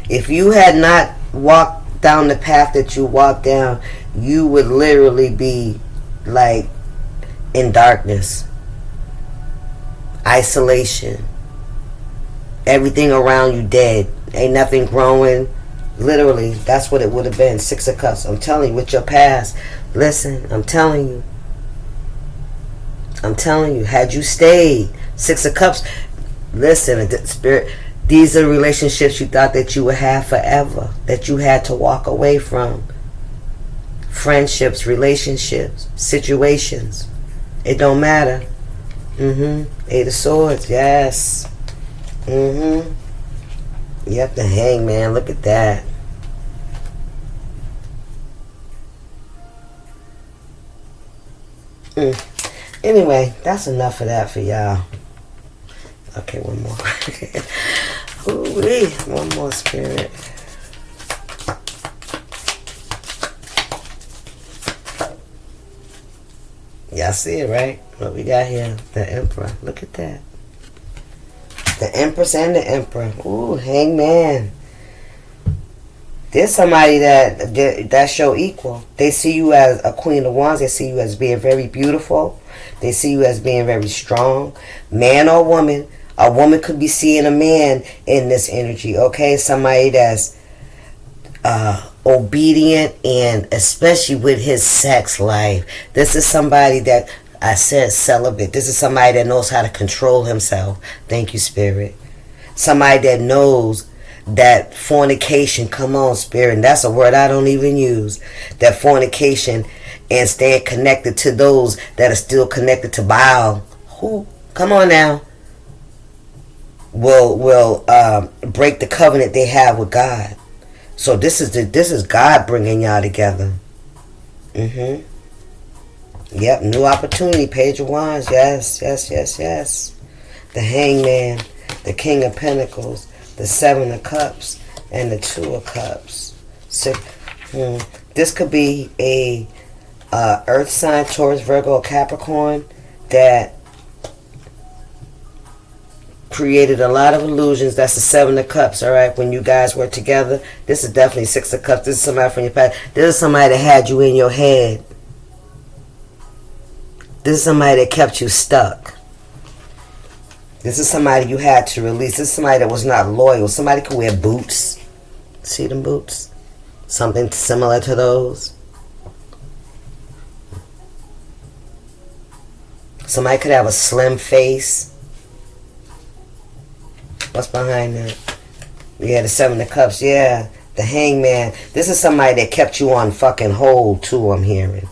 If you had not walked down the path that you walked down, you would literally be like in darkness, isolation, everything around you dead, ain't nothing growing. Literally, that's what it would have been. 6 of Cups. I'm telling you, with your past. Listen, I'm telling you, had you stayed, 6 of Cups, listen, Spirit, these are relationships you thought that you would have forever, that you had to walk away from. Friendships, relationships, situations. It don't matter. 8 of Swords, yes. Yep, the Hangman, look at that. Anyway, that's enough of that for y'all. Okay, one more. Ooh-wee. One more, Spirit. Y'all see it, right? What we got here? The Emperor. Look at that. The Empress and the Emperor. Ooh, Hangman. There's somebody that show equal. They see you as a Queen of Wands. They see you as being very beautiful. They see you as being very strong. Man or woman. A woman could be seeing a man in this energy, okay? Somebody that's obedient, and especially with his sex life. This is somebody that, I said celibate. This is somebody that knows how to control himself. Thank you, Spirit. Somebody that knows that fornication, come on, Spirit, and that's a word I don't even use. That fornication and staying connected to those that are still connected to Baal. Who, come on now, will break the covenant they have with God. So this is God bringing y'all together. Yep, new opportunity. Page of Wands. Yes. The Hangman, the King of Pentacles, the Seven of Cups, and the Two of Cups. So, this could be a Earth sign, Taurus, Virgo, or Capricorn, that created a lot of illusions. That's the Seven of Cups, all right? When you guys were together, this is definitely Six of Cups. This is somebody from your past. This is somebody that had you in your head. This is somebody that kept you stuck. This is somebody you had to release. This is somebody that was not loyal. Somebody could wear boots. See them boots? Something similar to those. Somebody could have a slim face. What's behind that? Yeah, the Seven of Cups. Yeah, the Hangman. This is somebody that kept you on fucking hold too, I'm hearing.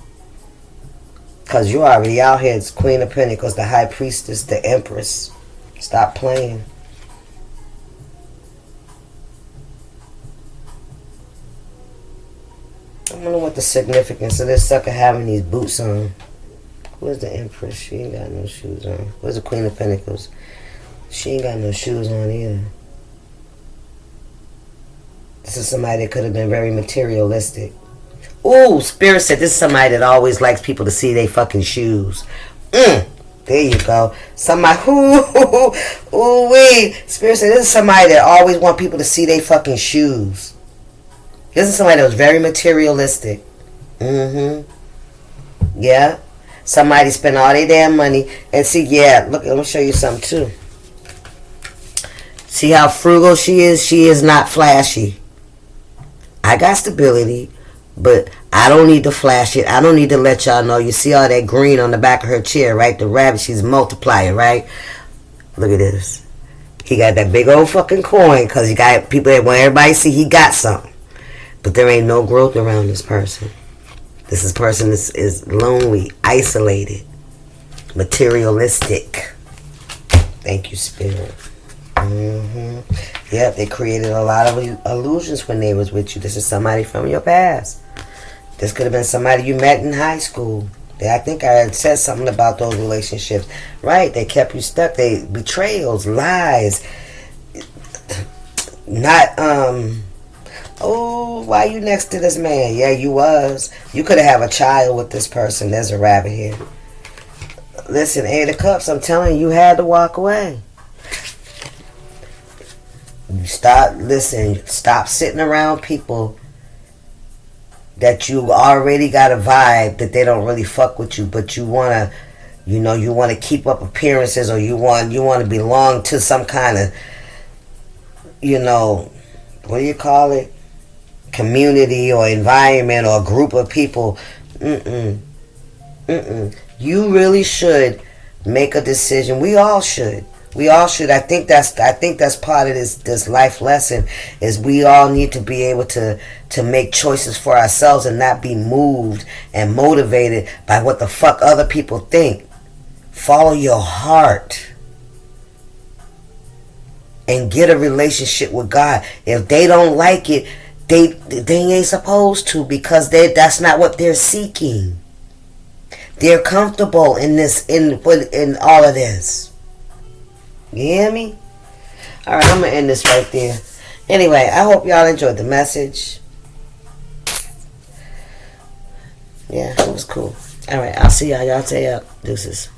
Because you're already out here. It's Queen of Pentacles, the High Priestess, the Empress. Stop playing. I wonder what the significance of this sucker having these boots on. Where's the Empress? She ain't got no shoes on. Where's the Queen of Pentacles? She ain't got no shoes on either. This is somebody that could have been very materialistic. Ooh, Spirit said this is somebody that always likes people to see they fucking shoes. There you go. Somebody, ooh, wee. Spirit said this is somebody that always want people to see they fucking shoes. This is somebody that was very materialistic. Yeah. Somebody spent all their damn money. And see, yeah, look, let me show you something too. See how frugal she is? She is not flashy. I got stability, but I don't need to flash it. I don't need to let y'all know. You see all that green on the back of her chair, right? The rabbit, she's a multiplier, right? Look at this. He got that big old fucking coin because he got people that want everybody to see he got something. But there ain't no growth around this person. This person is lonely, isolated, materialistic. Thank you, Spirit. Yep, they created a lot of illusions when they was with you. This is somebody from your past. This could have been somebody you met in high school. I think I had said something about those relationships. Right, they kept you stuck. They betrayals, lies. Not, oh, why you next to this man? Yeah, you was. You could have a child with this person. There's a rabbit here. Listen, Eight of Cups, I'm telling you, you had to walk away. Stop sitting around people that you already got a vibe that they don't really fuck with you, but you wanna, you wanna keep up appearances, or you wanna belong to some kind of, what do you call it? Community or environment or group of people. You really should make a decision. We all should. I think that's part of this life lesson, is we all need to be able to make choices for ourselves and not be moved and motivated by what the fuck other people think. Follow your heart and get a relationship with God. If they don't like it, they ain't supposed to, because that's not what they're seeking. They're comfortable in all of this. You hear me? Alright, I'm going to end this right there. Anyway, I hope y'all enjoyed the message. Yeah, it was cool. Alright, I'll see y'all. Y'all stay up. Deuces.